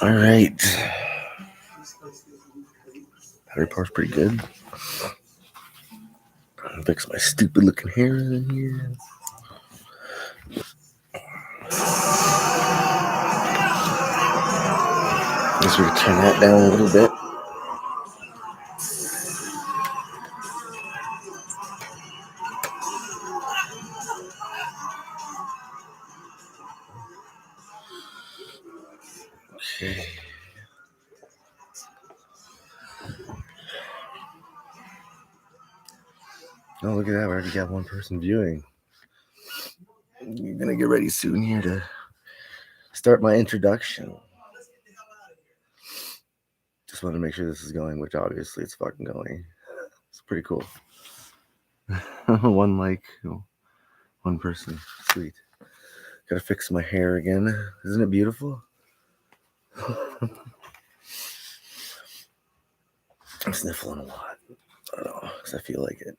All right. Battery power's pretty good. I'll fix my stupid looking hair in here. Guess we can turn that down a little bit. Okay. Oh, look at that. We already got one person viewing. You're going to get ready soon here to start my introduction. Just want to make sure this is going, which obviously it's fucking going. It's pretty cool. One like, one person. Sweet. Gotta fix my hair again. Isn't it beautiful? I'm sniffling a lot. I don't know, because I feel like it.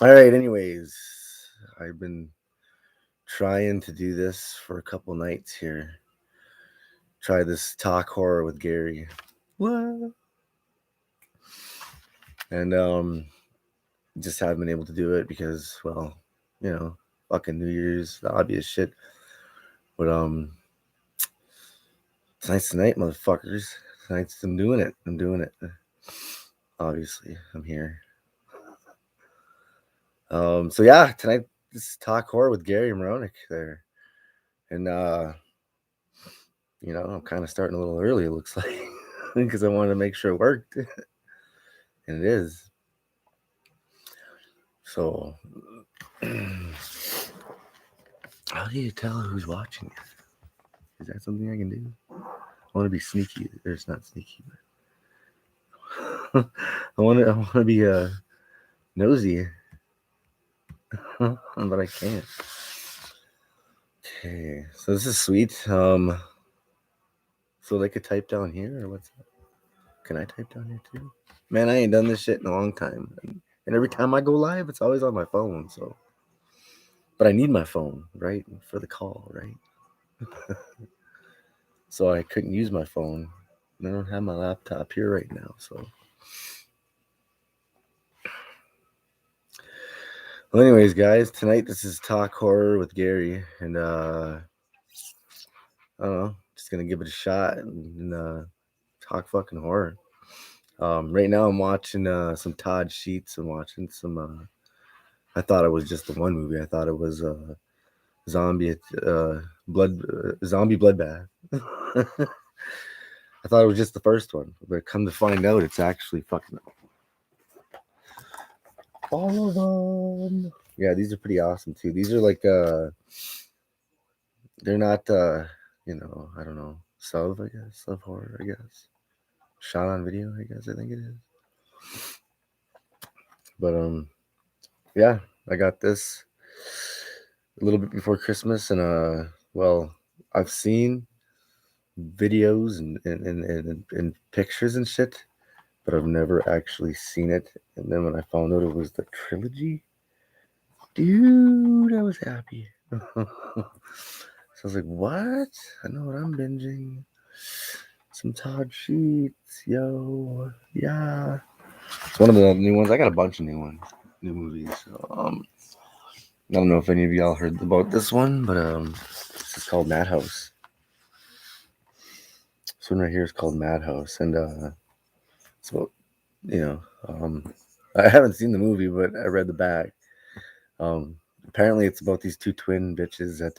All right, anyways. I've been trying to do this for a couple nights here. Try this talk horror with Gary. What? And just haven't been able to do it because, well, fucking New Year's, the obvious shit. But tonight's the night, motherfuckers. Tonight's I'm doing it. Obviously, I'm here. So yeah, tonight this talk horror with Gary Moronic there. And I'm kind of starting a little early, it looks like, because I wanted to make sure it worked. And it is. So how do you tell who's watching it? Is that something I can do? I want to be sneaky. It's not sneaky, but I want to be nosy, but I can't. Okay, so this is sweet. So they could type down here, or what's that? Can I type down here too? Man, I ain't done this shit in a long time, and every time I go live, it's always on my phone. So, but I need my phone, right, for the call, right? So I couldn't use my phone. I don't have my laptop here right now, so. Well, anyways, guys, tonight this is Talk Horror with Gary, and I don't know, just gonna give it a shot and talk fucking horror. Right now I'm watching some Todd Sheets. I'm watching some. I thought it was just the one movie. I thought it was zombie bloodbath. I thought it was just the first one, but come to find out, it's actually fucking all of them. Yeah, these are pretty awesome too. These are like they're not I don't know, sub horror, I guess. Shot on video, I guess I think it is. But yeah, I got this a little bit before Christmas, and well, I've seen videos and pictures and shit, but I've never actually seen it. And then when I found out it was the trilogy, dude, I was happy. So I was like, what? I know what I'm binging. Some Todd Sheets, yo. Yeah. It's one of the new ones. I got a bunch of new movies. So, I don't know if any of y'all heard about this one, but this is called Madhouse. This one right here is called Madhouse, and it's about, I haven't seen the movie, but I read the back. Apparently it's about these two twin bitches that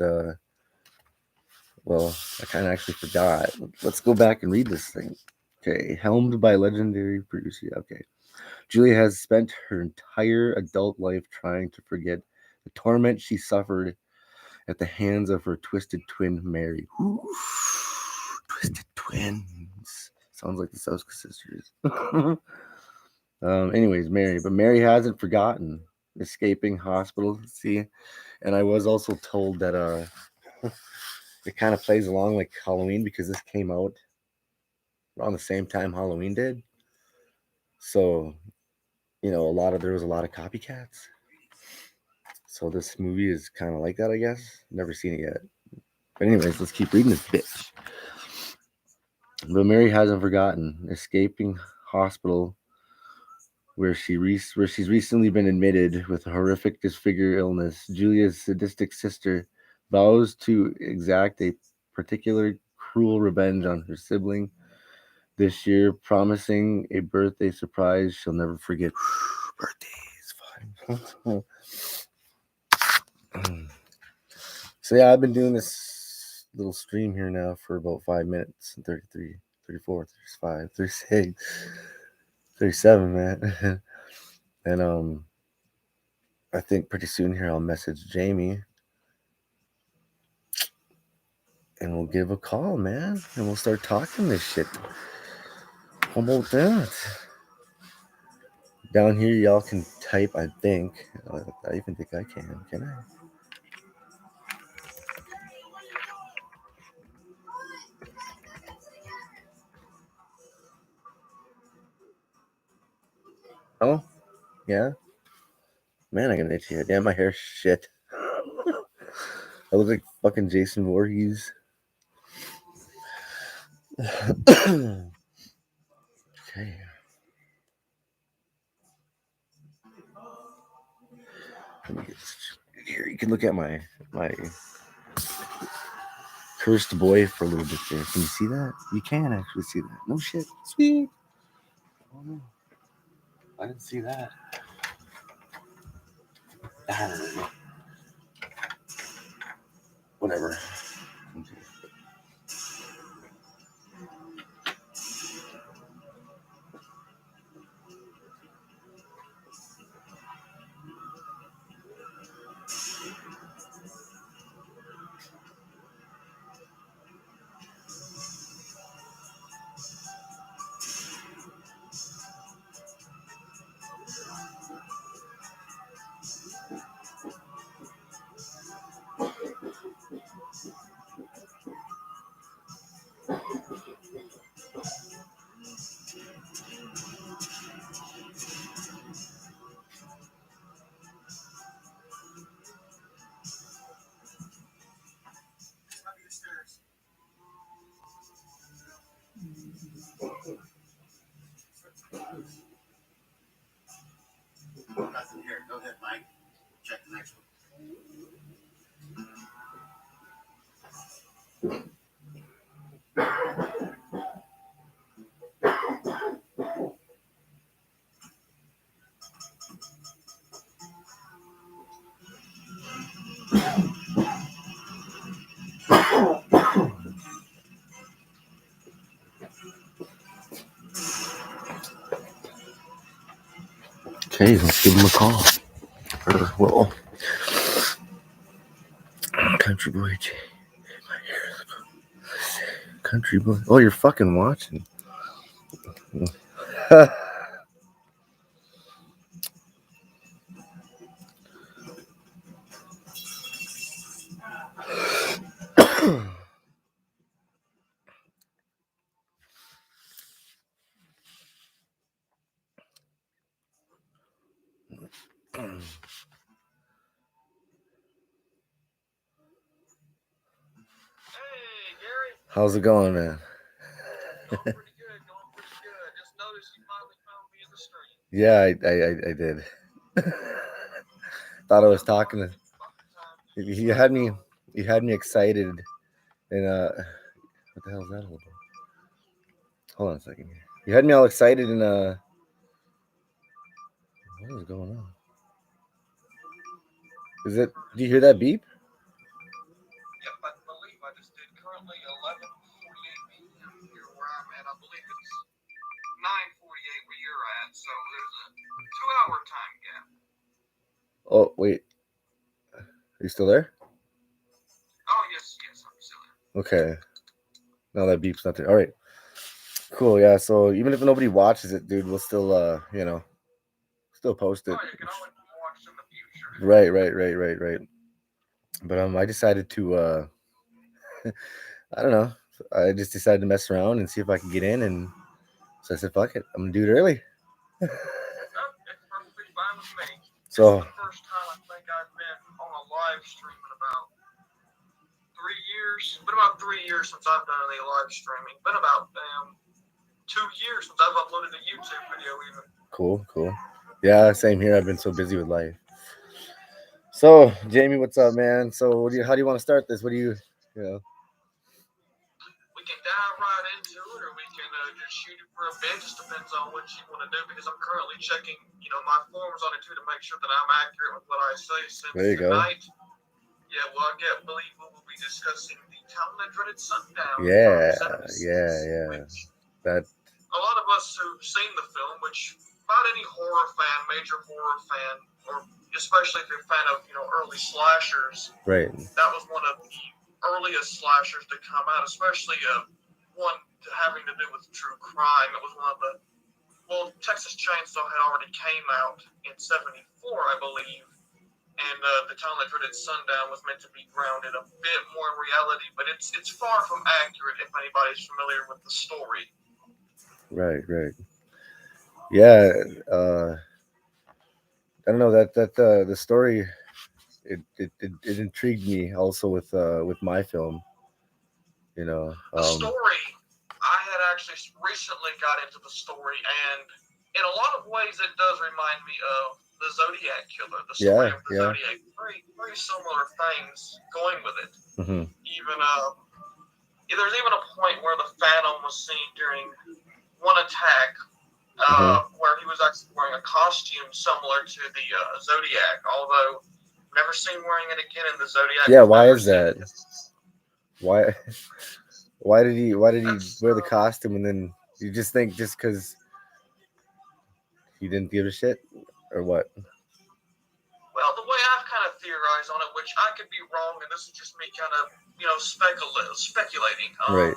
well, I kind of actually forgot. Let's go back and read this thing. Okay, helmed by legendary producer. Okay. Julia has spent her entire adult life trying to forget the torment she suffered at the hands of her twisted twin, Mary. Ooh, twisted twins. Sounds like the Souska sisters. Anyways, Mary. But Mary hasn't forgotten escaping hospital. See? And I was also told that it kind of plays along like Halloween because this came out around the same time Halloween did. So, there was a lot of copycats. So this movie is kind of like that, I guess. Never seen it yet. But anyways, let's keep reading this bitch. But Mary hasn't forgotten. Escaping hospital where she's recently been admitted with a horrific disfigure illness. Julia's sadistic sister vows to exact a particular cruel revenge on her sibling this year, promising a birthday surprise she'll never forget. Birthday is fine. So yeah, I've been doing this little stream here now for about 5 minutes and 33, 34, 35, 36, 37, man. And I think pretty soon here I'll message Jamie and we'll give a call, man, and we'll start talking this shit. How about that? Down here, y'all can type, I think. I even think I can I? Oh, yeah? Man, I got an itchy head. Damn, my hair's shit. I look like fucking Jason Voorhees. Okay. Let me get this. Here, you can look at my cursed boy for a little bit there. Can you see that? You can actually see that. No shit. Sweet. Oh no. I didn't see that. Whatever. Nothing here. Go ahead, Mike. Check the next one. Okay, let's give him a call. Well, country boy Jay. Country boy. Oh, you're fucking watching. How's it going, man? Going pretty good. Just noticed you finally found me in the stream. Yeah, I did. Thought I was talking to you. Had me excited, and what the hell is that all about? Hold on a second here. You had me all excited, and what is going on? Is it? Do you hear that beep? Yep, I believe I just did. Currently 11:48 p.m. here where I'm at. I believe it's 9:48 where you're at. So there's a 2-hour time gap. Oh wait, are you still there? Oh yes, I'm still there. Okay. No, that beep's not there. All right. Cool. Yeah. So even if nobody watches it, dude, we'll still still post it. Oh, you can always watch in the future. Right. But I decided to I don't know. I just decided to mess around and see if I could get in, and so I said, "Fuck it, I'm gonna do it early." It's perfectly fine with me. So this is the first time I think think I've been on a live stream in about 3 years. Been about 3 years since I've done any live streaming. Been about 2 years since I've uploaded a YouTube video even. Cool. Yeah, same here. I've been so busy with life. So, Jamie, what's up, man? So, how do you want to start this? What do you know? We can dive right into it, or we can just shoot it for a bit. Just depends on what you want to do, because I'm currently checking, my forms on it too, to make sure that I'm accurate with what I say. Since There you tonight, well, I believe we will be discussing the town that dreaded sundown. Yeah. That a lot of us who've seen the film, which about any horror fan, major horror fan, or especially if you're a fan of early slashers, right? That was one of the earliest slashers to come out, especially one having to do with true crime. It was one of the Texas Chainsaw had already came out in '74, I believe, and the town that dreaded sundown was meant to be grounded a bit more in reality, but it's far from accurate if anybody's familiar with the story. Right. Yeah. I don't know that the story it intrigued me also with my film. The story, I had actually recently got into the story, and in a lot of ways it does remind me of the Zodiac Killer, the story of the Zodiac. Very similar things going with it. Mm-hmm. Even there's even a point where the Phantom was seen during one attack, where he was actually wearing a costume similar to the Zodiac, although never seen wearing it again in the Zodiac. Yeah, why is that? Why did he wear the costume, and then you just think just because he didn't give a shit, or what? Well, the way I've kind of theorized on it, which I could be wrong, and this is just me kind of speculating. Right.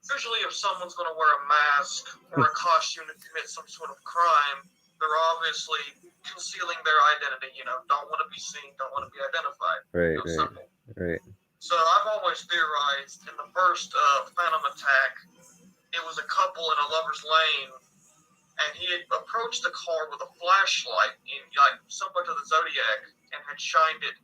Usually, if someone's going to wear a mask or a costume to commit some sort of crime, they're obviously concealing their identity. Don't want to be seen, don't want to be identified. Right. So I've always theorized in the first Phantom attack, it was a couple in a lover's lane, and he had approached the car with a flashlight, similar to the Zodiac, and had shined it,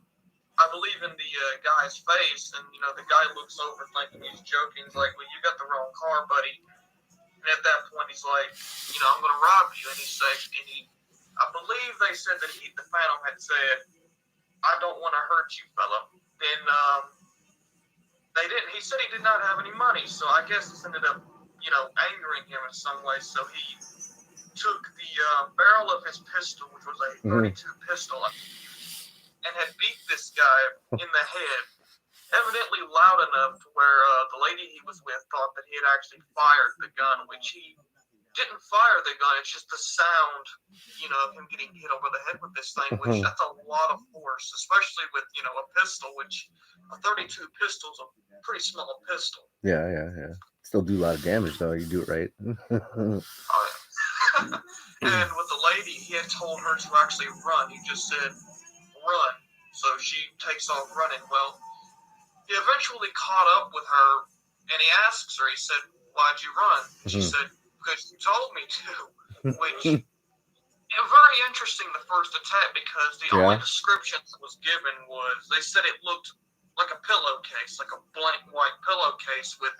I believe, in the guy's face. And the guy looks over thinking he's joking. He's like, "Well, you got the wrong car, buddy." And at that point, he's like, "I'm going to rob you." And I believe they said that the Phantom had said, "I don't want to hurt you, fella." Then they didn't. He said he did not have any money, so I guess this ended up, angering him in some way. So he took the barrel of his pistol, which was a .32 pistol, and had beat this guy in the head, evidently loud enough to where the lady he was with thought that he had actually fired the gun, which he didn't fire the gun. It's just the sound, of him getting hit over the head with this thing, which that's a lot of force, especially with, a pistol, which a .32 pistol is a pretty small pistol. Yeah. Still do a lot of damage, though. You do it right. And with the lady, he had told her to actually run. He just said, "Run." So she takes off running. Well, he eventually caught up with her, and he asks her, he said, "Why'd you run?" She said, "Because you told me to," which very interesting, the first attack, because the only description that was given was, they said it looked like a pillowcase, like a blank white pillowcase with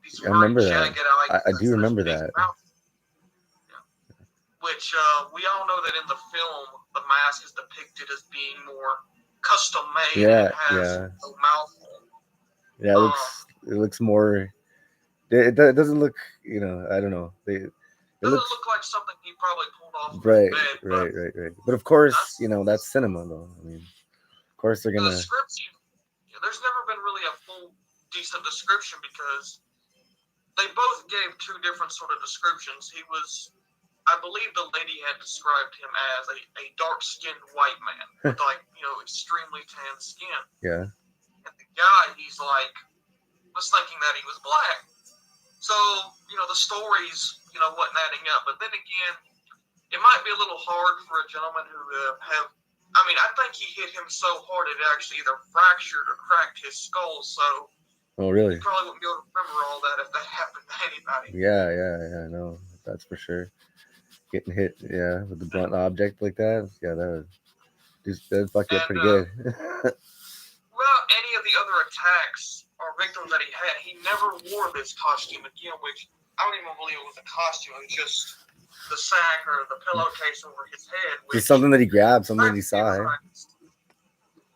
these very jagged eyes. I do remember that. Which we all know that in the film, the mask is depicted as being more custom made. Yeah, and it has a mouthful. Yeah, it looks more. It doesn't look, I don't know. It doesn't look like something he probably pulled off. Right, bed, right. But of course, that's cinema, though. I mean, of course they're gonna. The description, there's never been really a full, decent description, because they both gave two different sort of descriptions. He was, I believe the lady had described him as a dark-skinned white man with extremely tan skin. Yeah. And the guy, he's was thinking that he was black. So, the stories, wasn't adding up. But then again, it might be a little hard for a gentleman who I think he hit him so hard it actually either fractured or cracked his skull. So, oh, really? He probably wouldn't be able to remember all that if that happened to anybody. Yeah, no, that's for sure. Getting hit, with the blunt object like that, that would That'd fuck you up And pretty good. well, any of the other attacks or victims that he never wore this costume again, which I don't even believe it was a costume. It was just the sack or the pillowcase over his head. Which Just something that he grabbed, something that he I've saw. Eh? theorized-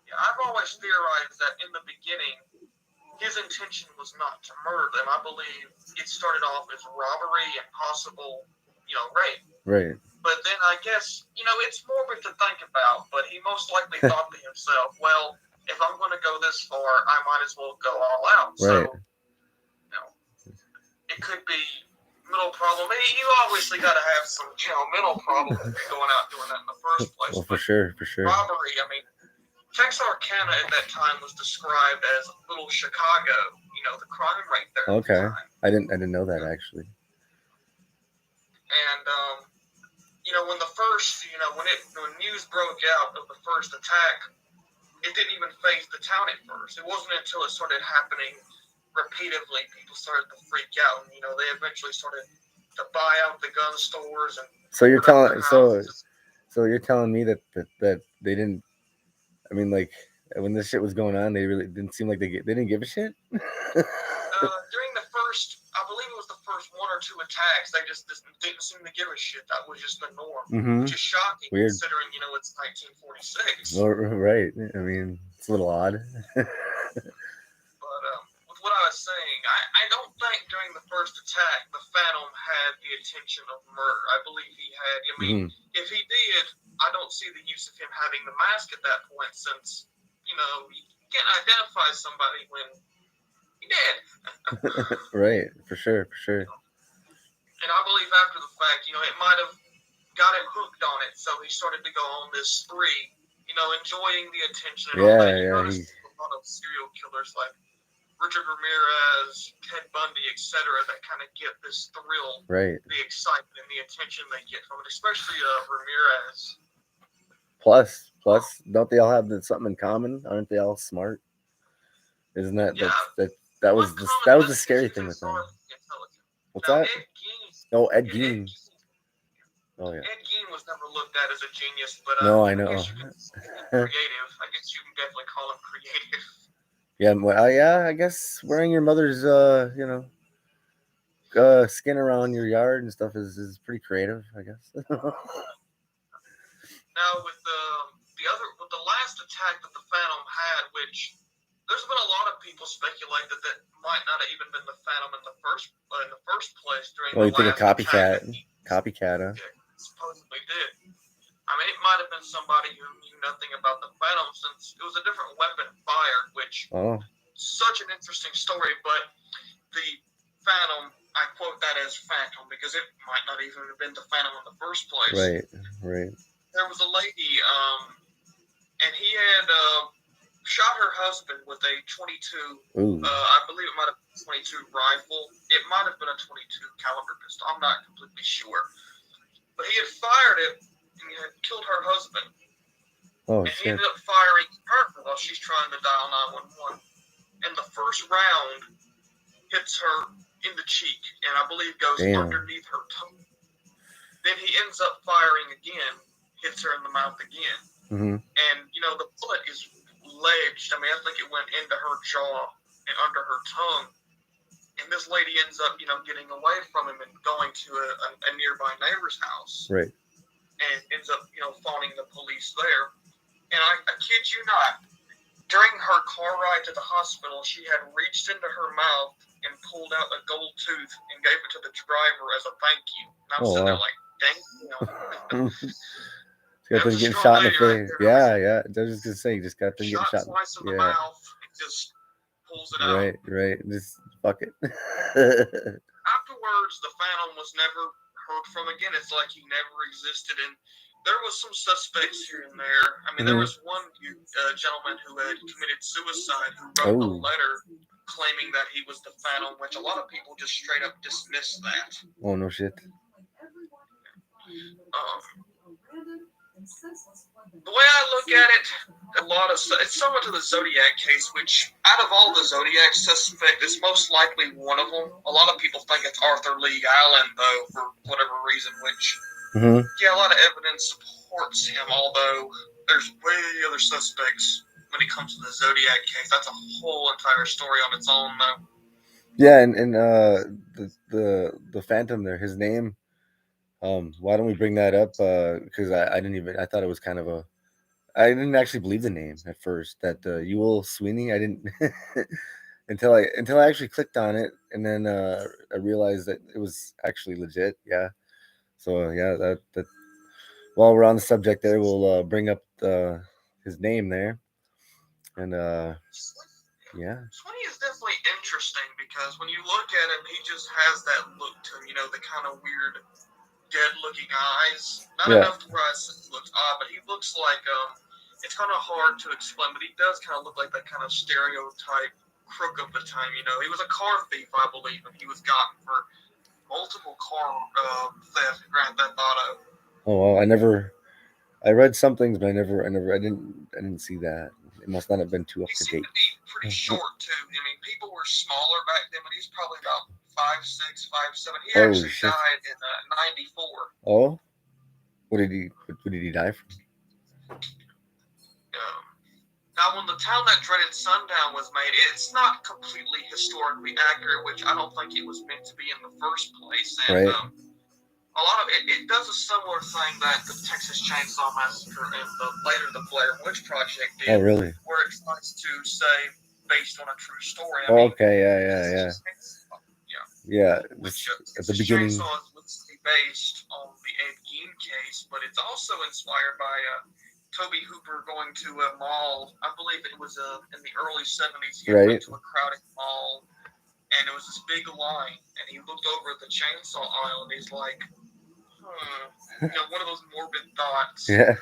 Yeah, I've always theorized that in the beginning, his intention was not to murder them. I believe it started off as robbery and possible, rape. Right. But then I guess, it's morbid to think about, but he most likely thought to himself, well, if I'm going to go this far, I might as well go all out. Right. So, it could be mental problem. You obviously got to have some, mental problem if you're going out doing that in the first place. Well, for sure. Robbery, Texarkana at that time was described as Little Chicago, the crime rate there. Okay. I didn't know that actually. And, when the first, when news broke out of the first attack, it didn't even phase the town at first. It wasn't until it started happening repeatedly, people started to freak out. And, they eventually started to buy out the gun stores. And so you're telling me that they didn't. I mean, like when this shit was going on, they really didn't seem like they didn't give a shit. During the first, I believe it was the first one or two attacks, they just didn't seem to give a shit. That was just the norm, which is shocking. Weird. Considering it's 1946. Well, right. I mean, it's a little odd. But with what I was saying, I don't think during the first attack the Phantom had the intention of murder. I believe he had. If he did, I don't see the use of him having the mask at that point, since you can't identify somebody when he did. Right, for sure. And I believe after the fact, it might have got him hooked on it, so he started to go on this spree, enjoying the attention and all that. You notice a lot of serial killers like Richard Ramirez, Ted Bundy, etc., that kind of get this thrill, right? The excitement and the attention they get from it, especially Ramirez. Plus, don't they all have something in common? Aren't they all smart? Isn't that that was the scary thing with them? What's that? Ed Gein. Oh yeah. Ed Gein was never looked at as a genius, but no, I know. Creative. I guess you can definitely call him creative. Yeah, well, I guess wearing your mother's, skin around your yard and stuff is pretty creative, I guess. Now with the last attack that the Phantom had, which there's been a lot of people speculate that might not have even been the Phantom in the first place during the last attack. Copycat, huh? Supposedly did. It might have been somebody who knew nothing about the Phantom, since it was a different weapon fired, which such an interesting story. But the Phantom, I quote that as Phantom because it might not even have been the Phantom in the first place. Right. There was a lady, and he had shot her husband with a .22. I believe it might have been a .22 rifle. It might have been a .22 caliber pistol. I'm not completely sure, but he had fired it and he had killed her husband. Oh, and shit. he ended up firing her while she's trying to dial 911. And the first round hits her in the cheek, and I believe goes underneath her tongue. Then he ends up firing again, hits her in the mouth again. Mm-hmm. And, the bullet is ledged. I think it went into her jaw and under her tongue. And this lady ends up, getting away from him and going to a nearby neighbor's house. Right. And ends up, phoning the police there. And I kid you not, during her car ride to the hospital, she had reached into her mouth and pulled out a gold tooth and gave it to the driver as a thank you. And I'm sitting there like, dang, Got them getting shot in the face. Yeah. I was just gonna say, you just got them getting shot. Twice in the mouth, it just pulls it out. Right. Just fuck it. Afterwards, the Phantom was never heard from again. It's like he never existed. And there was some suspects here and there. There was one gentleman who had committed suicide who wrote a letter claiming that he was the Phantom, which a lot of people just straight up dismissed that. Oh, no shit. The way I look at it, it's similar to the Zodiac case, which out of all the Zodiac suspects, it's most likely one of them. A lot of people think it's Arthur Lee Allen, though, for whatever reason, which, a lot of evidence supports him, although there's way other suspects when it comes to the Zodiac case. That's a whole entire story on its own, though. Yeah, and the Phantom there, his name. Why don't we bring that up? Because I didn't even I thought it was kind of a I didn't actually believe the name at first. That Ewell Sweeney. I didn't until I actually clicked on it, and then I realized that it was actually legit. Yeah. So yeah, that while we're on the subject, there we'll bring up his name there, and yeah. Sweeney is definitely interesting because when you look at him, he just has that look to him. You know, the kind of weird, dead-looking eyes. Not Yeah. enough to where I say he looks odd, but he looks like it's kind of hard to explain, but he does kind of look like that kind of stereotype crook of the time. You know, he was a car thief, I believe, and he was gotten for multiple car theft. Grand Theft Auto. Oh well, I read some things, but I didn't see that. It must not have been too up He to seemed date. to be pretty short too. I mean, people were smaller back then, but he's probably about 5'6", 5'7". He Holy actually shit! died in '94. Oh, what did he die from? Now, when the town that dreaded sundown was made, it's not completely historically accurate, which I don't think it was meant to be in the first place. And Right. a lot of it does a similar thing that the Texas Chainsaw Massacre and later the Blair Witch Project did, Oh really? where it tries to say based on a true story. I Oh, mean, okay. Yeah. Yeah. which At the Texas beginning. Chainsaw is loosely based on the Ed Gein case, but it's also inspired by Toby Hooper going to a mall. I believe it was in the early '70s. He went to a crowded mall, and it was this big line, and he looked over at the chainsaw aisle, and he's like, you know, one of those morbid thoughts. Yeah.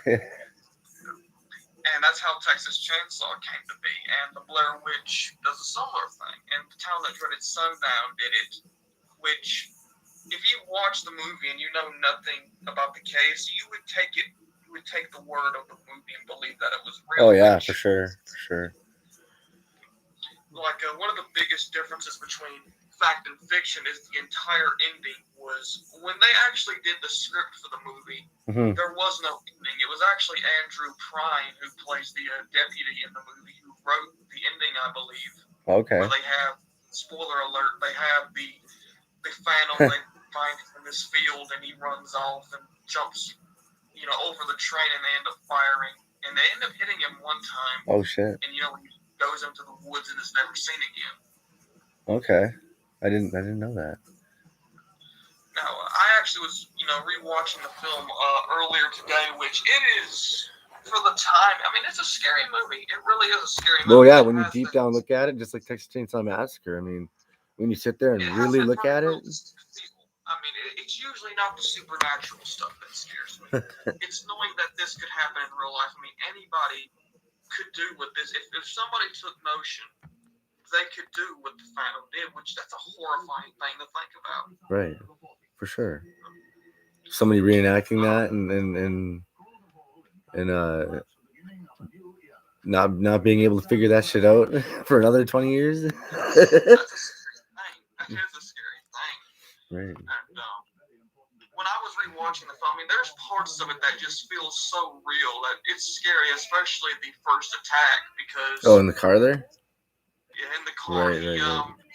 And that's how Texas Chainsaw came to be. And the Blair Witch does a similar thing. And the town that dreaded sundown did it, which, if you watch the movie and you know nothing about the case, you would take the word of the movie and believe that it was real. Oh yeah, for sure. Like one of the biggest differences between fact and fiction is the entire ending was when they actually did the script for the movie. Mm-hmm. There was no ending. It was actually Andrew Prine who plays the deputy in the movie who wrote the ending, I believe. Okay. Where they have, spoiler alert, they have the Phantom they find him in this field and he runs off and jumps, you know, over the train, and they end up firing, and they end up hitting him one time. Oh shit! And you know, he goes into the woods and is never seen again. Okay, I didn't know that. Now, I actually was, you know, rewatching the film earlier today, which it is, for the time, I mean, it's a scary movie. It really is a scary movie. Well, yeah, when you deep down look at it, just like Texas Chainsaw Massacre, I mean, when you sit there and really look at it. I mean, it's usually not the supernatural stuff that scares me. It's knowing that this could happen in real life. I mean, anybody could do what this. If somebody took motion, they could do what the Phantom did, which that's a horrifying thing to think about. Right, for sure. Somebody reenacting that and not being able to figure that shit out for another 20 years. That's a scary thing. That is a scary thing. Right. And when I was rewatching the film, I mean, there's parts of it that just feel so real that it's scary, especially the first attack because. Oh, in the car there. Yeah, in the car. Right.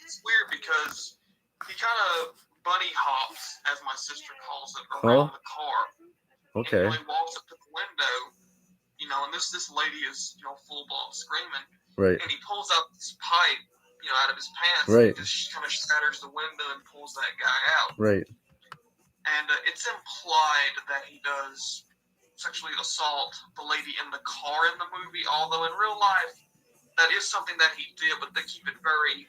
It's weird because he kind of bunny hops, as my sister calls it, around the car. Okay. And he walks up to the window, you know, and this lady is, you know, full blown screaming. Right. And he pulls out this pipe, you know, out of his pants. Right. And just kind of shatters the window and pulls that guy out. Right. And it's implied that he does sexually assault the lady in the car in the movie, although in real life, that is something that he did, but they keep it very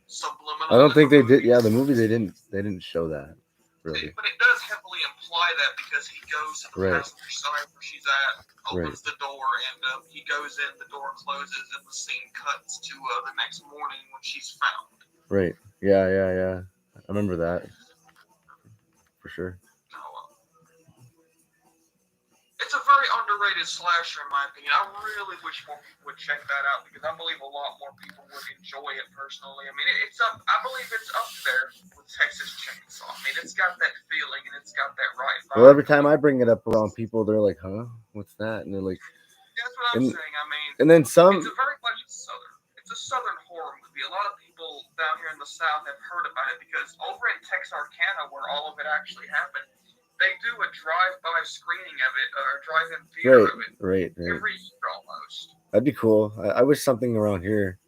subliminal. I don't think they did. Yeah, the movie they didn't show that really. But it does heavily imply that because he goes to the passenger side where she's at, opens the door, and he goes in, the door closes, and the scene cuts to the next morning when she's found. Right. Yeah. I remember that for sure. It's a very underrated slasher, in my opinion. I really wish more people would check that out because I believe a lot more people would enjoy it personally. I mean, I believe it's up there with Texas Chainsaw. I mean, it's got that feeling and it's got that right vibe. Well, every time I bring it up around people, they're like, "Huh? What's that?" And they're like, That's what I'm saying. I mean, and then some. it's a very much southern. It's a southern horror movie. A lot of people down here in the South have heard about it because over in Texarkana, where all of it actually happened, they do a drive-by screening of it or a drive-in theater of it every year almost. That'd be cool. I wish something around here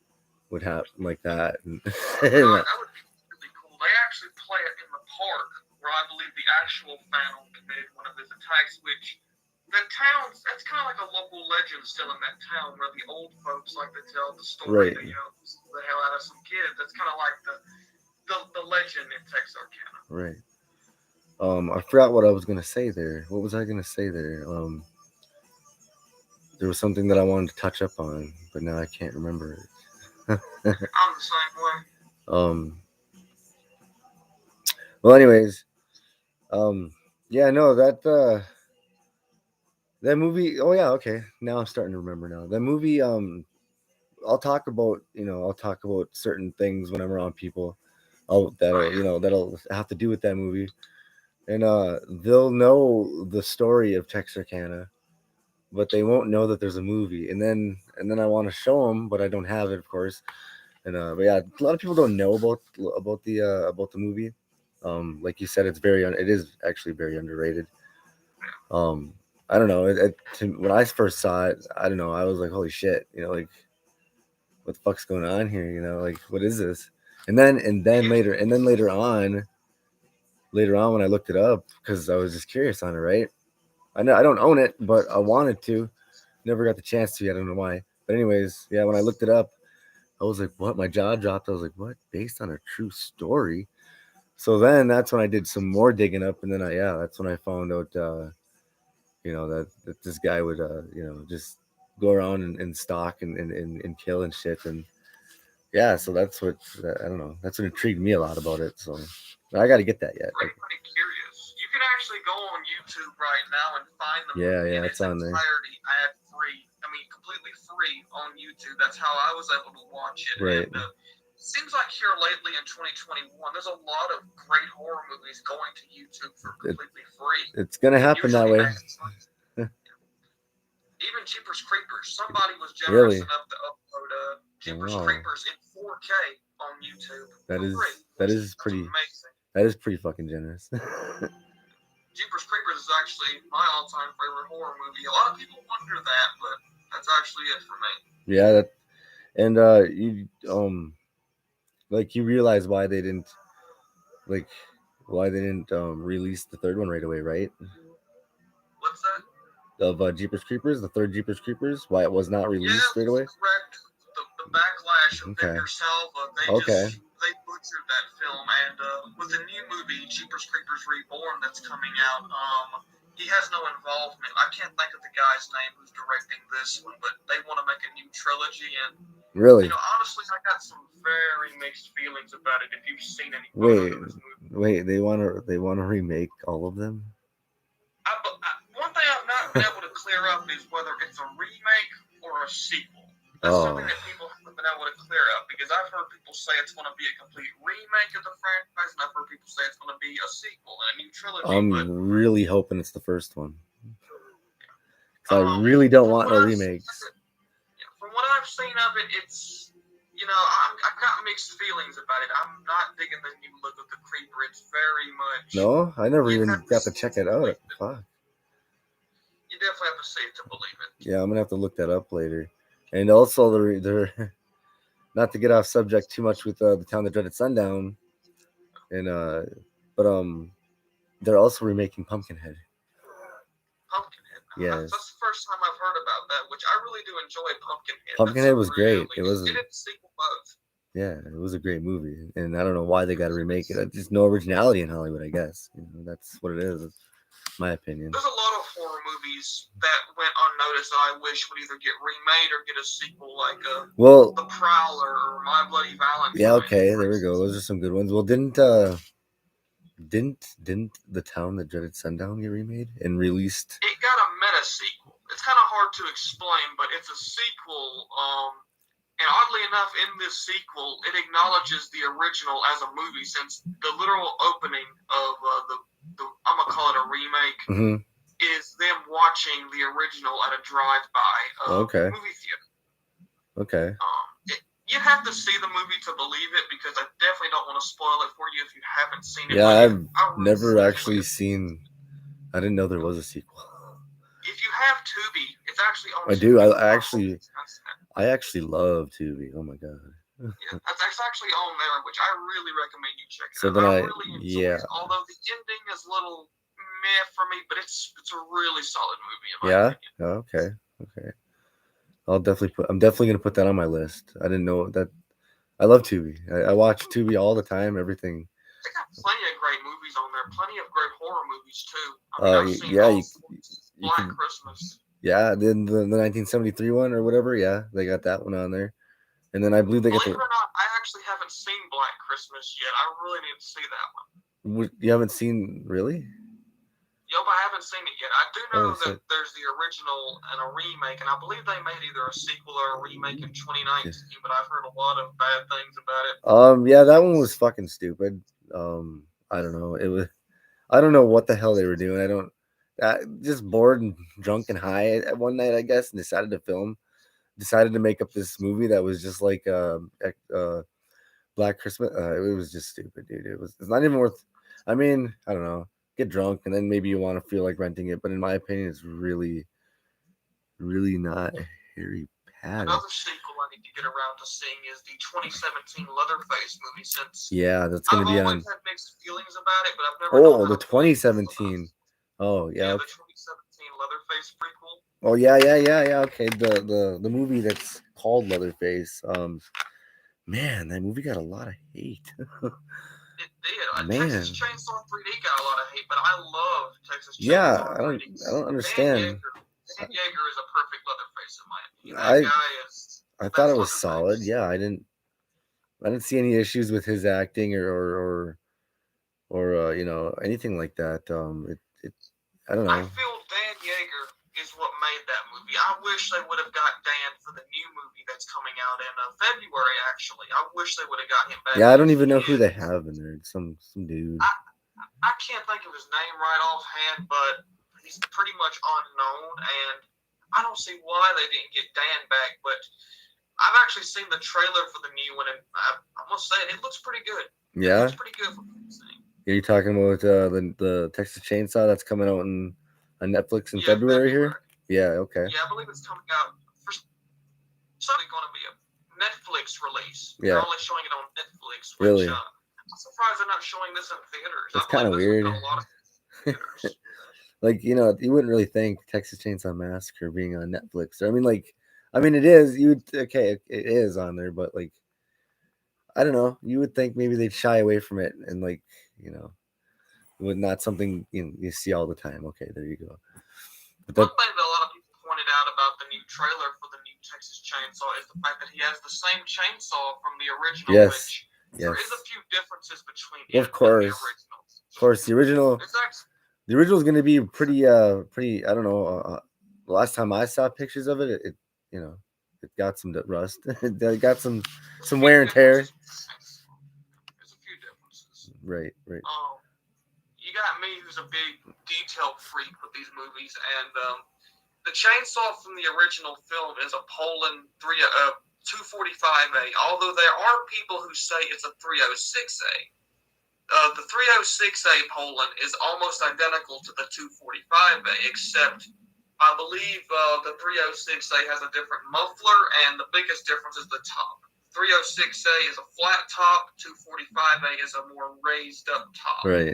would happen like that. That would be really cool. They actually play it in the park where I believe the actual Phantom committed one of his attacks, which the town's, that's kind of like a local legend still in that town where the old folks like to tell the story that, the hell out of some kids. That's kind of like the legend in Texarkana. Right. I forgot what I was gonna say there. What was I gonna say there? There was something that I wanted to touch up on, but now I can't remember it. I'm the same way. Well, anyways, yeah, no, that movie. Oh yeah, okay. Now I'm starting to remember. Now that movie. I'll talk about certain things when I'm around people. That'll have to do with that movie, and they'll know the story of Texarkana, but they won't know that there's a movie. And then I want to show them, but I don't have it, of course. And but yeah, a lot of people don't know about the movie. Like you said, it is actually very underrated. I don't know. When I first saw it, I don't know. I was like, holy shit, like what the fuck's going on here? Like what is this? And then later on when I looked it up because I was just curious on it, right? I know I don't own it, but I wanted to. Never got the chance to. I don't know why. But anyways, yeah, when I looked it up, I was like, what? My jaw dropped. I was like, what? Based on a true story? So then that's when I did some more digging up, and then that's when I found out, that this guy would, just go around and stalk and kill and shit, and yeah, so that's what I don't know. That's what intrigued me a lot about it. So I got to get that yet. Pretty curious. You can actually go on YouTube right now and find the movie in it's its on there. entirety ad-free. I mean, completely free on YouTube. That's how I was able to watch it. Right. And seems like here lately in 2021, there's a lot of great horror movies going to YouTube for completely free. It's gonna happen that way. Even Jeepers Creepers. Somebody was generous enough to upload Jeepers Creepers in 4K on YouTube. That is pretty amazing. That is pretty fucking generous. Jeepers Creepers is actually my all-time favorite horror movie. A lot of people wonder that, but that's actually it for me. Yeah, you realize why they didn't release the third one right away, right? What's that? Of Jeepers Creepers, the third Jeepers Creepers, why it was not released right away? Correct. The backlash of Victor Salva, they butchered that film, and with the new movie Jeepers Creepers Reborn that's coming out, he has no involvement. I can't think of the guy's name who's directing this one, but they want to make a new trilogy, and really, honestly, I got some very mixed feelings about it. If you've seen any photos of this movie, wait, they want to remake all of them? One thing I've not been able to clear up is whether it's a remake or a sequel. That's something that people haven't been able to clear up, because I've heard people say it's going to be a complete remake of the franchise, and I've heard people say it's going to be a sequel and a new trilogy. I'm really hoping it's the first one. I really don't want no remakes. From what I've seen of it, it's, I've got mixed feelings about it. I'm not digging the new look of the Creeper. It's very much... No, I never even got to check it out. Fuck. You definitely have to see it to believe it. Yeah, I'm going to have to look that up later. And also, they're not to get off subject too much with the Town That Dreaded Sundown, but they're also remaking Pumpkinhead. Pumpkinhead. Yes. That's the first time I've heard about that, which I really do enjoy Pumpkinhead. Pumpkinhead was great. It was. It didn't sequel both. Yeah, it was a great movie, and I don't know why they got to remake it. Just no originality in Hollywood, I guess. That's what it is. That's my opinion. There's a lot of horror movies that went unnoticed that I wish would either get remade or get a sequel, like The Prowler or My Bloody Valentine. Yeah, okay, there we go. Those are some good ones. Well, didn't The Town That Dreaded Sundown get remade and released? It got a meta sequel. It's kind of hard to explain, but it's a sequel. And oddly enough, in this sequel, it acknowledges the original as a movie, since the literal opening of the I'm gonna call it a remake. Mm-hmm. is them watching the original at a drive-by of Okay. a movie theater. Okay. You have to see the movie to believe it, because I definitely don't want to spoil it for you if you haven't seen it. Yeah, I've really never actually seen. I didn't know there was a sequel. If you have Tubi, it's actually on. I do. I actually love Tubi. Oh my god. Yeah, that's actually on there, which I really recommend you check it So out. then I really enjoy it. Although the ending is a little meh for me, but it's a really solid movie in my opinion. Oh, okay. I'm definitely gonna put that on my list. I didn't know that. I love Tubi. I watch Tubi all the time. Everything. They got plenty of great movies on there. Plenty of great horror movies too. I mean, I've seen Black Christmas. Yeah, then the 1973 one or whatever. Yeah, they got that one on there. And then I believe they got Believe it or not, I actually haven't seen Black Christmas yet. I really need to see that one. You haven't seen, really? Yep, I haven't seen it yet. I do know that there's the original and a remake, and I believe they made either a sequel or a remake in 2019, but I've heard a lot of bad things about it. Yeah, that one was fucking stupid. I don't know. I don't know what the hell they were doing. Just bored and drunk and high at one night, I guess, and decided to make up this movie that was just like Black Christmas. It was just stupid, dude. It's not even worth. I mean, I don't know. Get drunk and then maybe you want to feel like renting it, but in my opinion, it's really, really not Harry Potter. Another sequel I need to get around to seeing is the 2017 Leatherface movie. Since that's gonna be on. I've always had mixed feelings about it, but I've never. Oh, the 2017. Oh yeah. The 2017 Leatherface prequel. Oh yeah. Okay, the movie that's called Leatherface. Man, that movie got a lot of hate. It did. Texas Chainsaw 3D got a lot of hate, but I love Texas Chainsaw 3D. I don't understand. Dan Yeager is a perfect Leatherface in my opinion. That guy is. I thought it was solid. Yeah, I didn't see any issues with his acting or anything like that. I don't know. I feel Dan Yeager is what made that movie. I wish they would have got Dan for the new movie that's coming out in February. Actually, I wish they would have got him back. Yeah, I don't even know who they have in there. Some dude. I can't think of his name right offhand, but he's pretty much unknown, and I don't see why they didn't get Dan back. But I've actually seen the trailer for the new one, and I must say it looks pretty good. Yeah, it looks pretty good for what I'm saying. Are you talking about the Texas Chainsaw that's coming out on Netflix in February here? Yeah, okay. Yeah, I believe it's coming out. It's only going to be a Netflix release. Yeah. They're only showing it on Netflix. Which, really? I'm surprised they're not showing this in theaters. It's kind of weird. Like, you wouldn't really think Texas Chainsaw Massacre being on Netflix. I mean, it is. It is on there, but like, I don't know. You would think maybe they'd shy away from it and not something you see all the time. Okay, there you go. But one thing that a lot of people pointed out about the new trailer for the new Texas Chainsaw is the fact that he has the same chainsaw from the original. Yes. There is a few differences between it and the original. Of course, the original. The original is going to be pretty. I don't know. The last time I saw pictures of it, it got some rust. It got some wear and tear. There's a few differences. Right. You got me, who's a big detail freak with these movies, and the chainsaw from the original film is a Poland 245A. Although there are people who say it's a 306A. The 306A Poland is almost identical to the 245A, except I believe the 306A has a different muffler, and the biggest difference is the top. 306A is a flat top, 245A is a more raised up top. Right.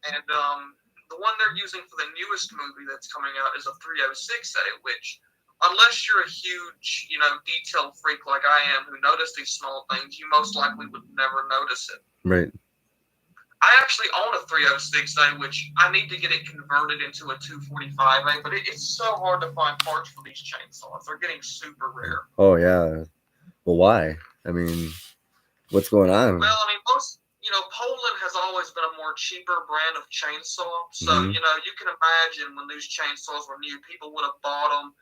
And the one they're using for the newest movie that's coming out is a 306A, which, unless you're a huge, detail freak like I am, who notice these small things, you most likely would never notice it. Right. I actually own a 306A, which I need to get it converted into a 245A, but it's so hard to find parts for these chainsaws. They're getting super rare. Oh, yeah. Well, why? I mean, what's going on? Well, I mean, Poland has always been a more cheaper brand of chainsaw. So, you can imagine when these chainsaws were new, people would have bought them,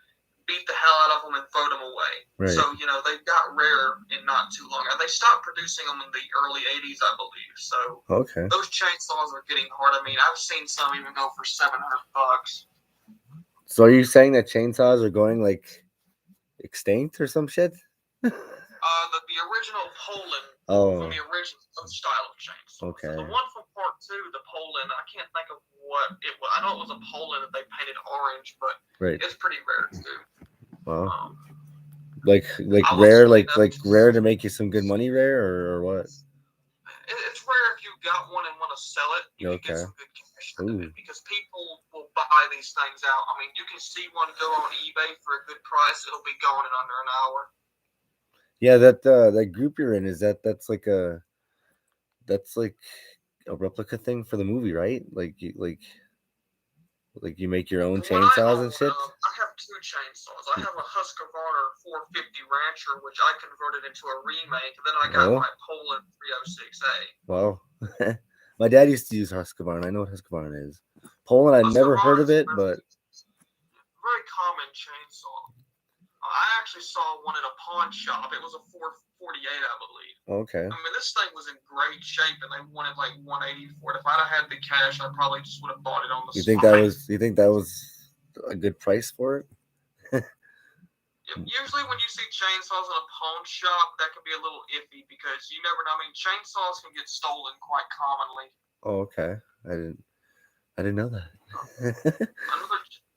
beat the hell out of them, and throw them away. Right. So, they got rare in not too long. And they stopped producing them in the early 80s, I believe. So, okay. Those chainsaws are getting hard. I mean, I've seen some even go for $700. So are you saying that chainsaws are going like extinct or some shit? The original Poland Oh, from the original style of chainsaw. okay. So the one from Part 2, the Poland, I can't think of what it was. I know it was a Poland that they painted orange, but Right. it's pretty rare too. Wow. Like I was rare, lucky enough like rare to make you some good money, rare or what? It's rare if you got one and want to sell it. You can get Okay. some good cash out of Ooh. it because people will buy these things out. I mean, you can see one go on eBay for a good price. It'll be gone in under an hour. Yeah, that group you're in is that's like a replica thing for the movie, right? Like you make your own The one I chainsaws and own, shit. I have two chainsaws. I have a Husqvarna 450 Rancher, which I converted into a remake. And then I got Oh, my Poland 306A. wow. My dad used to use Husqvarna. I know what Husqvarna is. Poland, I never heard of Husqvarna's it, but very common chainsaw. I actually saw one at a pawn shop. It was a 448, I believe. okay. I mean, this thing was in great shape, and they wanted like 180 for it. If I'd have had the cash, I probably just would have bought it on the You spot. think that was a good price for it? Usually, when you see chainsaws in a pawn shop, that can be a little iffy because you never know. I mean, chainsaws can get stolen quite commonly. Oh, okay. I didn't know that.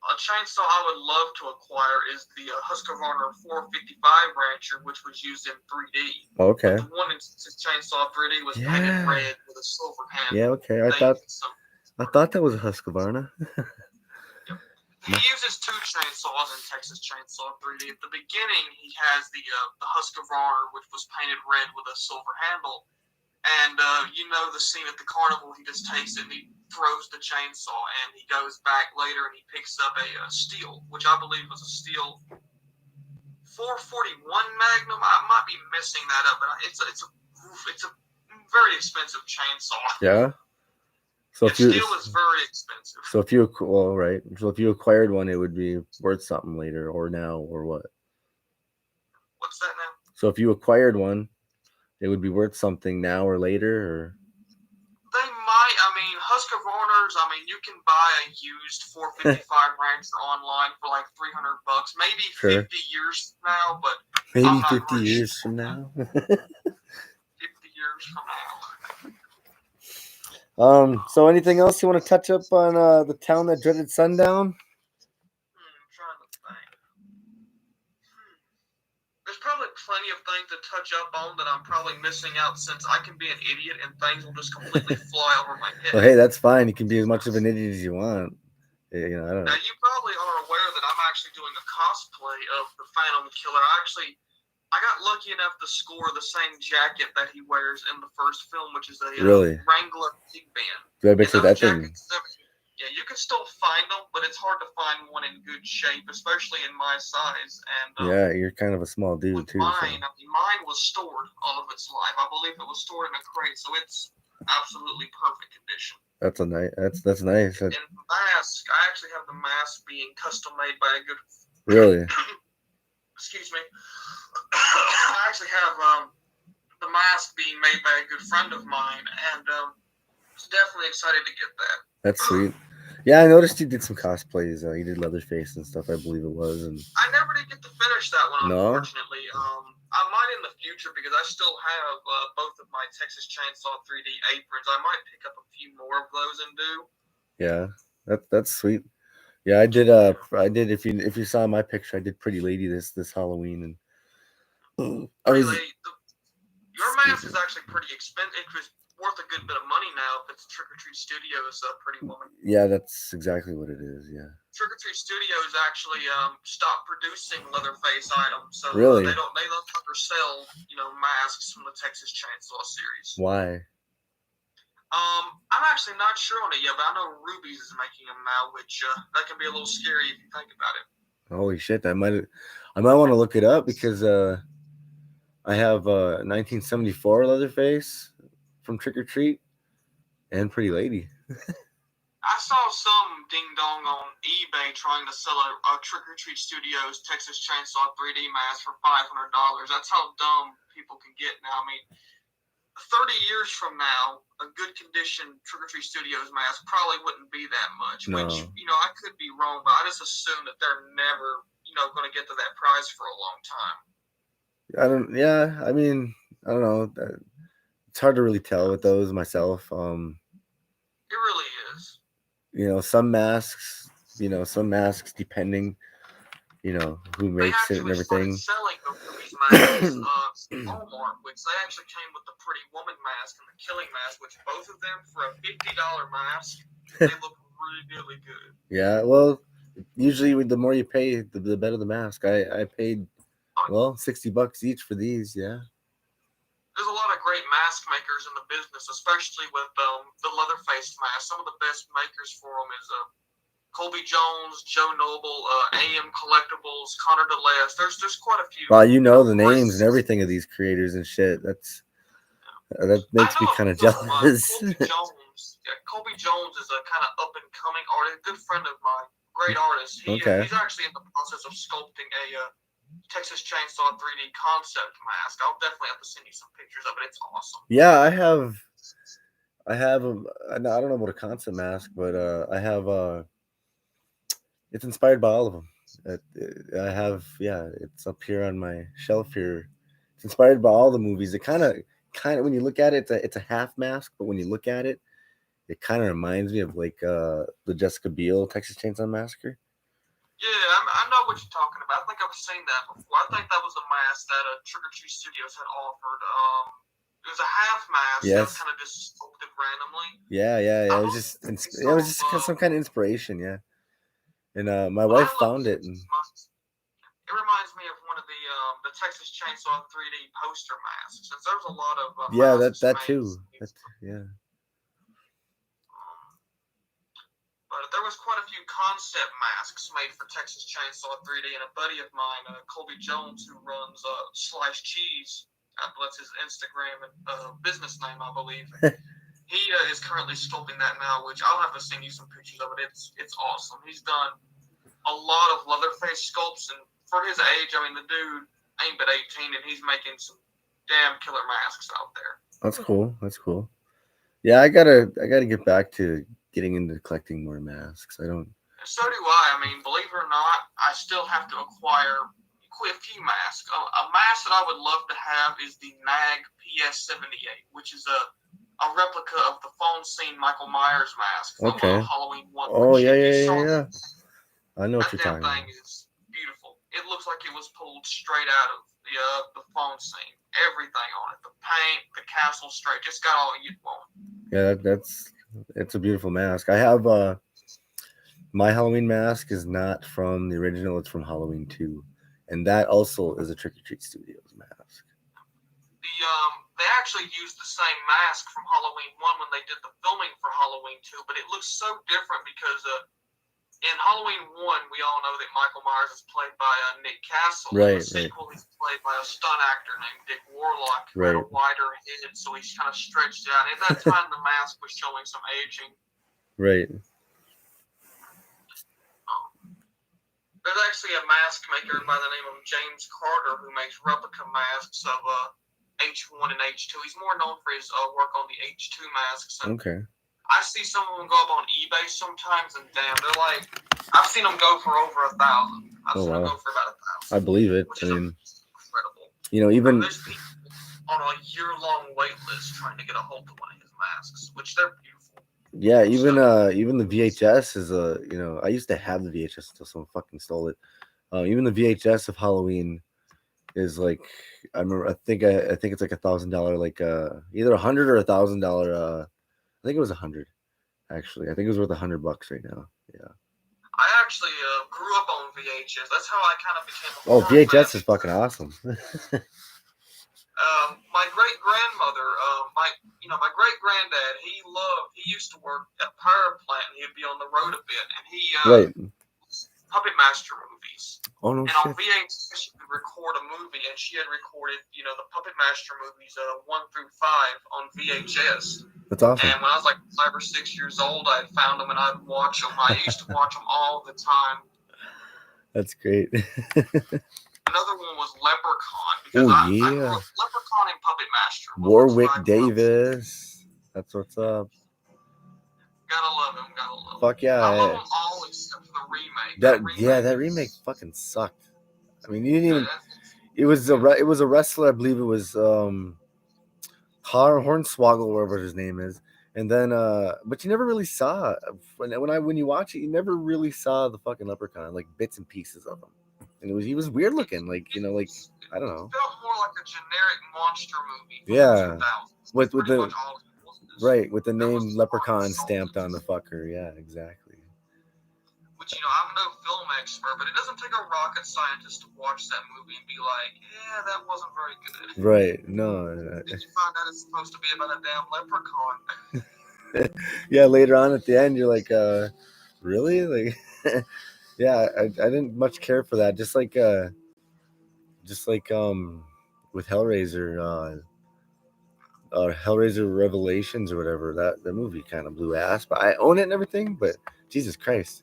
A chainsaw I would love to acquire is the Husqvarna 455 Rancher, which was used in 3D. Okay. But the one in chainsaw 3D was painted red with a silver handle. Yeah, okay. I thought that was a Husqvarna. He uses two chainsaws in Texas Chainsaw 3D. At the beginning, he has the Husqvarna, which was painted red with a silver handle. And the scene at the carnival, he just takes it and he throws the chainsaw, and he goes back later and he picks up a steel, which I believe was a steel 441 Magnum. I might be messing that up, but it's a very expensive chainsaw. Yeah. So steel is very expensive. So if you right. So if you acquired one, it would be worth something later or now or what? What's that now? So if you acquired one, it would be worth something now or later, or they might. I mean, Husqvarna's. I mean, you can buy a used 455 Rancher online for like $300. Maybe 50 years from now, but maybe 50 years from now. 50 years from now. So anything else you want to touch up on the town that dreaded sundown? I'm trying to think. There's probably plenty of things to touch up on that I'm probably missing out since I can be an idiot and things will just completely fly over my head. Well, hey, that's fine. You can be as much of an idiot as you want. I don't know. Now, you probably are aware that I'm actually doing a cosplay of the Phantom Killer. I got lucky enough to score the same jacket that he wears in the first film, which is a Wrangler pig band. Do I bet you that thing? Yeah, you can still find them, but it's hard to find one in good shape, especially in my size. And yeah, you're kind of a small dude too. Mine was stored all of its life. I believe it was stored in a crate, so it's absolutely perfect condition. That's nice. And the mask, I actually have the mask being custom made by a good. Really? Excuse me. I actually have the mask being made by a good friend of mine, and definitely excited to get that. That's sweet. Yeah, I noticed you did some cosplays. You did Leatherface and stuff, I believe it was. And I never did get to finish that one, unfortunately. I might in the future because I still have both of my Texas Chainsaw 3D aprons. I might pick up a few more of those and do. Yeah, that's sweet. Yeah, I did. If you saw my picture, I did Pretty Lady this Halloween, and your mask is actually pretty expensive. It was worth a good bit of money now if it's Trick or Treat Studios, Pretty Woman. Yeah, that's exactly what it is. Yeah. Trick or Treat Studios actually stopped producing Leatherface items, so really they don't undersell masks from the Texas Chainsaw series. Why? I'm actually not sure on it yet, but I know Ruby's is making them now, which that can be a little scary if you think about it. Holy shit! I might want to look it up because I have 1974 Leatherface from Trick or Treat and Pretty Lady. I saw some ding dong on eBay trying to sell a Trick or Treat Studios Texas Chainsaw 3D mask for $500. That's how dumb people can get now. I mean, 30 years from now, a good condition Trick or Treat Studios mask probably wouldn't be that much. No. Which, I could be wrong, but I just assume that they're never, going to get to that price for a long time. I mean, I don't know. It's hard to really tell with those myself. It really is. Some masks, depending, who makes it and everything. They actually started selling these masks at Walmart, which they actually came with the Pretty Woman mask and the Killing mask, which both of them, for a $50 mask, they look really, really good. Yeah, well, usually the more you pay, the better the mask. I paid, $60 each for these, yeah. There's a lot of great mask makers in the business, especially with the Leatherface mask. Some of the best makers for them is Colby Jones, Joe Noble, AM Collectibles, Connor DeLess. There's quite a few. Wow, the names and everything of these creators and shit. That makes me kind of jealous. Colby Jones is a kind of up and coming artist, good friend of mine, great artist. He's actually in the process of sculpting a Texas Chainsaw 3D concept mask. I'll definitely have to send you some pictures of it. It's awesome. Yeah, I don't know about a concept mask, but I have it's inspired by all of them. It's up here on my shelf here. It's inspired by all the movies. It kind of when you look at it, it's a half mask, but when you look at it, it kind of reminds me of like the Jessica Biel Texas Chainsaw Massacre. Yeah, I know what you're talking about. I think I've seen that before. I think that was a mask that Trick or Treat Studios had offered. It was a half mask that was kind of just sculpted randomly. Yeah. It was just some kind of inspiration, yeah. And my wife found it. And... It reminds me of one of the Texas Chainsaw 3D poster masks. Since there's a lot of that too. Yeah. But there was quite a few concept masks made for Texas Chainsaw 3D, and a buddy of mine, Colby Jones, who runs Slice Cheese, that's his Instagram and business name, I believe. He is currently sculpting that now, which I'll have to send you some pictures of it. It's awesome. He's done a lot of Leatherface sculpts, and for his age, I mean, the dude ain't but 18, and he's making some damn killer masks out there. That's cool. Yeah, I gotta get back to getting into collecting more masks. I don't. So do I. I mean, believe it or not, I still have to acquire a few masks. A mask that I would love to have is the NAG PS78, which is a replica of the phone scene Michael Myers mask from Halloween 1. Oh, yeah. I know what you're talking about. That thing is beautiful. It looks like it was pulled straight out of the phone scene. Everything on it. The paint, the castle straight. Just got all you'd want. Yeah, it's a beautiful mask. I have my Halloween mask is not from the original. It's from Halloween 2. And that also is a Trick or Treat Studios mask. They actually used the same mask from Halloween 1 when they did the filming for Halloween 2, but it looks so different because in Halloween 1, we all know that Michael Myers is played by Nick Castle. Right, in the sequel, he's played by a stunt actor named Dick Warlock, who had a wider head, so he's kind of stretched out. At that time, the mask was showing some aging. Right. There's actually a mask maker by the name of James Carter who makes replica masks of H1 and H2. He's more known for his work on the H2 masks. And I see some of them go up on eBay sometimes, and damn, they're like, I've seen them go for over 1,000. I've seen them go for about 1,000. I believe it. Which is incredible. Even there's people on a year-long wait list trying to get a hold of one of his masks, which they're beautiful. Yeah, even the VHS is I used to have the VHS until someone fucking stole it. Even the VHS of Halloween is like, I remember, I think it's like $1,000, like either $100 or $1,000. I think it was 100. Actually, I think it was worth $100 right now. Yeah. I actually grew up on VHS. That's how I kind of became. VHS is fucking awesome. My great grandmother, my great granddad, he used to work at a power plant, and he'd be on the road a bit, and he Puppet Master movies. Oh no! And shit. On VHS, she could record a movie, and she had recorded, the Puppet Master movies 1 through 5 on VHS. That's awesome. And when I was like 5 or 6 years old, I had found them, and I'd watch them. I used to watch them all the time. That's great. Another one was Leprechaun, because Leprechaun Leprechaun and Puppet Master. Warwick Davis. That's what's up. Gotta love him. Gotta love him. Fuck yeah. I love them all except for the remake. That remake fucking sucked. I mean, you didn't even. It was a wrestler, I believe it was Hornswoggle, whatever his name is, and then but you never really saw when you watch it, you never really saw the fucking leprechaun, like bits and pieces of him, and he was weird looking, like I don't know. It felt more like a generic monster movie. Yeah, with the right with the name Leprechaun stamped on the fucker. Yeah, exactly. Which, I'm no film expert, but it doesn't take a rocket scientist to watch that movie and be like, yeah, that wasn't very good. Right, no. Did you find out it's supposed to be about a damn leprechaun? Yeah, later on at the end, you're like, really? Like, yeah, I didn't much care for that. Just like with Hellraiser, Hellraiser Revelations or whatever, that movie kind of blew ass. But I own it and everything, but Jesus Christ.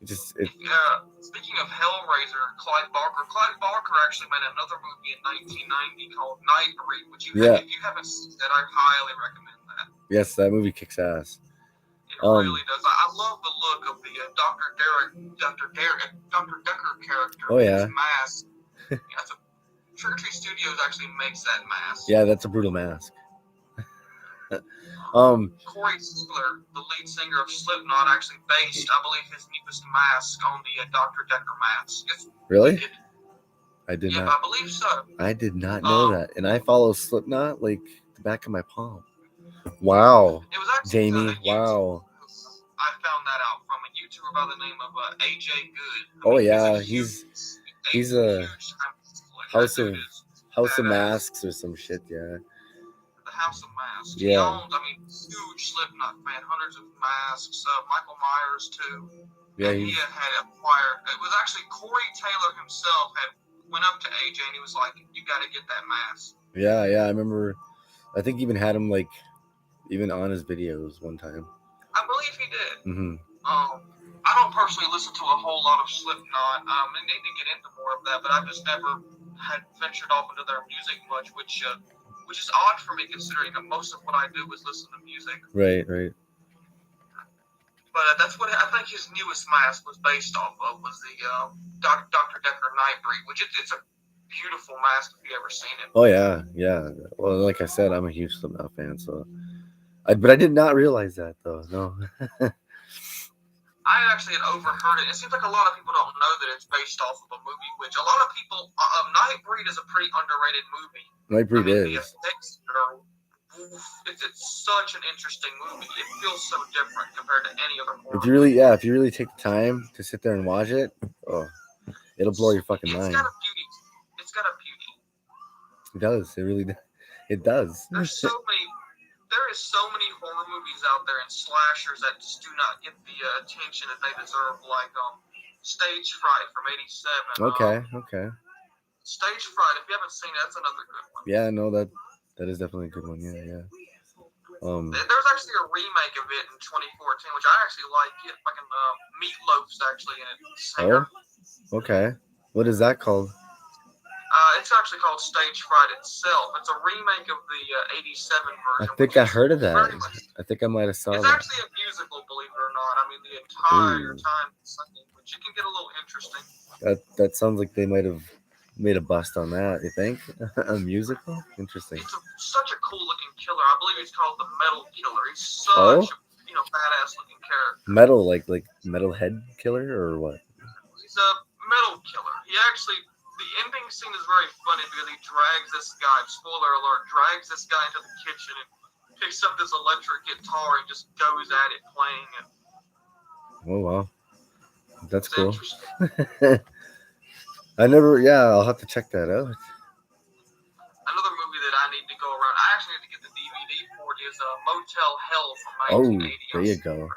Speaking of Hellraiser, Clive Barker actually made another movie in 1990 called Nightbreed, which if you haven't seen that, I highly recommend that. Yes, that movie kicks ass. It really does. I love the look of the Dr. Decker character. Oh yeah. His mask. Trick or Treat Studios actually makes that mask. Yeah, that's a brutal mask. Corey Taylor, the lead singer of Slipknot, actually based, I believe, his newest mask on the Dr. Decker mask. Really? I did not. I believe so. I did not know that, and I follow Slipknot like the back of my palm. Wow. It was actually Jamie. Wow. I found that out from a YouTuber by the name of AJ Good. Oh yeah, he's a House of Masks or some shit. Yeah. House of Masks. Yeah. He owned, huge Slipknot fan, hundreds of masks. Michael Myers too. Yeah. And he had acquired. It was actually Corey Taylor himself went up to AJ and he was like, "You got to get that mask." Yeah. I remember. I think even had him even on his videos one time. I believe he did. Mm-hmm. I don't personally listen to a whole lot of Slipknot. I need to get into more of that, but I've just never had ventured off into their music much, which is odd for me considering that most of what I do is listen to music. Right. But that's what I think his newest mask was based off of, was the Dr. Decker Nightbreed, which it's a beautiful mask if you ever seen it. Oh yeah. Well, like I said, I'm a huge Slipknot fan, but I did not realize that though. No. I actually had overheard it. It seems like a lot of people don't know that it's based off of a movie, which a lot of people. Nightbreed is a pretty underrated movie. Nightbreed is. It's such an interesting movie. It feels so different compared to any other horror. If you really take the time to sit there and watch it, it'll blow your fucking mind. It's got a beauty. It does. It does. There is so many horror movies out there and slashers that just do not get the attention that they deserve, like Stage Fright from '87. Okay. Stage Fright, if you haven't seen it, that's another good one. Yeah, no, that is definitely a good one. Yeah. There's actually a remake of it in 2014, which I actually like. It fucking Meatloaf's actually in it. Singer. Oh, okay. What is that called? It's actually called Stage Fright itself. It's a remake of the '87 version. I think I heard of that. I think I might have saw that. It's actually a musical, believe it or not. The entire time it's singing, which it can get a little interesting. That sounds like they might have made a bust on that. You think? A musical? Interesting. It's such a cool looking killer. I believe it's called the Metal Killer. He's such a badass looking character. Metal, like Metalhead Killer or what? He's a metal killer. He actually. The ending scene is very funny because he drags this guy, spoiler alert, into the kitchen and picks up this electric guitar and just goes at it playing it. Oh, wow. That's cool. I'll have to check that out. Another movie that I need to go around, I actually need to get the DVD for it, is Motel Hell from 1980. There you go.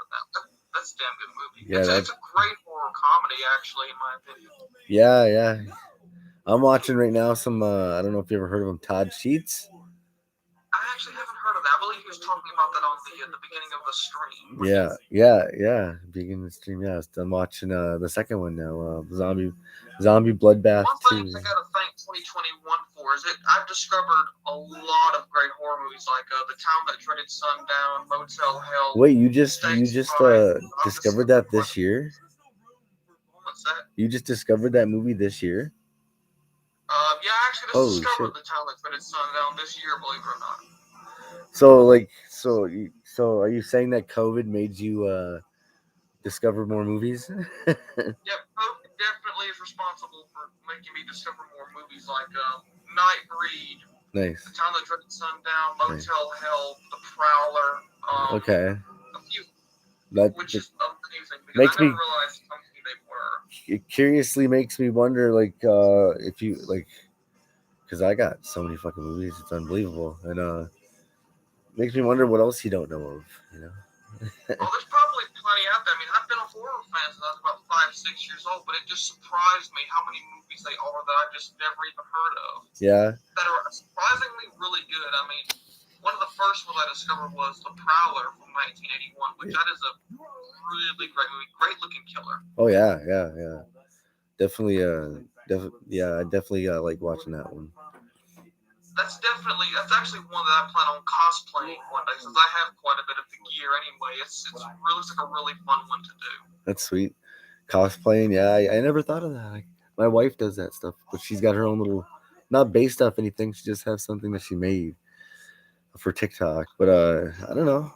That's a damn good movie. Yeah, it's a great horror comedy, actually, in my opinion. Yeah. I'm watching right now some, I don't know if you ever heard of him, Todd Sheets. I actually haven't heard of that. I believe he was talking about that on the beginning of the stream. Yeah. Beginning of the stream, yeah. I'm watching the second one now, Zombie Bloodbath One 2. thing I gotta thank 2021 for is I've discovered a lot of great horror movies like The Town That Dreaded Sundown, Motel Hell. Wait, you just Fright. discovered that this year? What's that? You just discovered that movie this year? Yeah, I actually just discovered The Town That Dreaded Sundown this year, believe it or not. So are you saying that COVID made you discover more movies? Yep, COVID definitely is responsible for making me discover more movies like Night Breed, Nice. The Town That Dreaded Sundown, Motel Hell, The Prowler. Okay. A few, which That is amazing because I never realized how many they were. it curiously makes me wonder, like, if you like, because I got so many fucking movies, it's unbelievable, and makes me wonder what else you don't know of, you know. Well, there's probably plenty out there. I mean, I've been a horror fan since I was about 5-6 years old, but it just surprised me how many movies they are that I've just never even heard of. Yeah. That are surprisingly really good. I mean, one of the first ones I discovered was The Prowler from 1981, which that is a really great movie. Great looking killer. Oh yeah. Definitely, I definitely like watching that one. That's actually one that I plan on cosplaying one day since I have quite a bit of the gear anyway. It's really like a really fun one to do. That's sweet. Cosplaying, yeah. I never thought of that. My wife does that stuff, but she's got her own little, not based off anything. She just has something that she made for TikTok. But I don't know.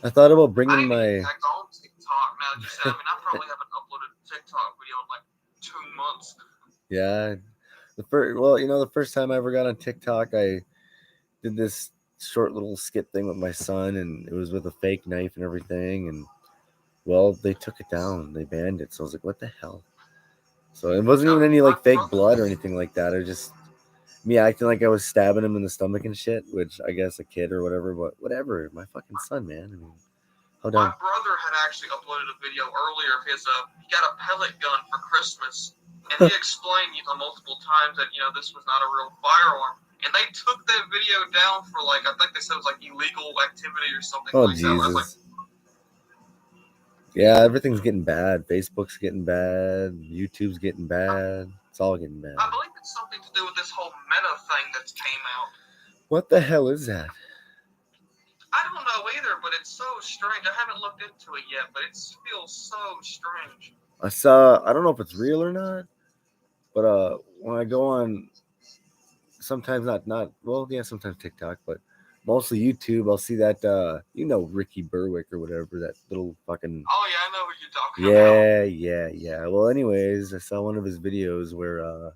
I thought about bringing my. On TikTok now. You said, I mean, I probably haven't uploaded a TikTok video in like 2 months. Yeah. The first time I ever got on TikTok, I did this short little skit thing with my son, and it was with a fake knife and everything. And well, they took it down. They banned it. So I was like, what the hell? So it wasn't even any like fake blood or anything like that. It was just me acting like I was stabbing him in the stomach and shit, which I guess a kid or whatever, but whatever. My fucking son, man. I mean, how dumb. My brother had actually uploaded a video earlier of his, he got a pellet gun for Christmas, and he explained, multiple times that, this was not a real firearm. And they took that video down for, like, I think they said it was, like, illegal activity or something like Jesus. that. I was like, yeah, everything's getting bad. Facebook's getting bad. YouTube's getting bad. It's all getting bad. I believe it's something to do with this whole meta thing that's came out. What the hell is that? I don't know either, but it's so strange. I haven't looked into it yet, but it feels so strange. I don't know if it's real or not, but when I go on, sometimes sometimes TikTok, but mostly YouTube, I'll see that Ricky Berwick or whatever, that little fucking. Oh yeah, I know what you're talking about. Yeah. Well, anyways, I saw one of his videos where I